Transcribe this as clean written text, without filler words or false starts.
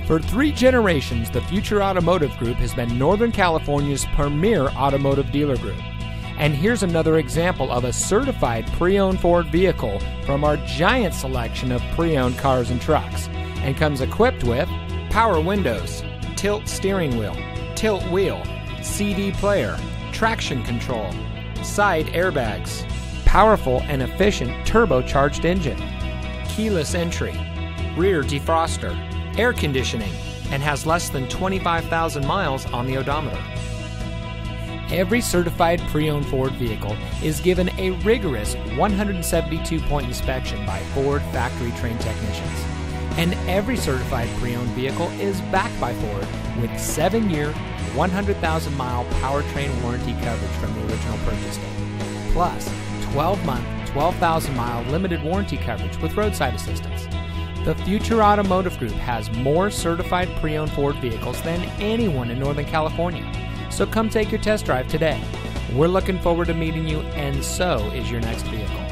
For 3 generations, the Future Automotive Group has been Northern California's premier automotive dealer group. And here's another example of a certified pre-owned Ford vehicle from our giant selection of pre-owned cars and trucks, and comes equipped with power windows, tilt steering wheel, tilt wheel, CD player, traction control, side airbags, powerful and efficient turbocharged engine, keyless entry, rear defroster, air conditioning, and has less than 25,000 miles on the odometer. Every certified pre-owned Ford vehicle is given a rigorous 172-point inspection by Ford factory-trained technicians. And every certified pre-owned vehicle is backed by Ford with 7-year, 100,000-mile powertrain warranty coverage from the original purchase date, plus 12-month, 12,000-mile limited warranty coverage with roadside assistance. The Future Automotive Group has more certified pre-owned Ford vehicles than anyone in Northern California. So come take your test drive today. We're looking forward to meeting you, and so is your next vehicle.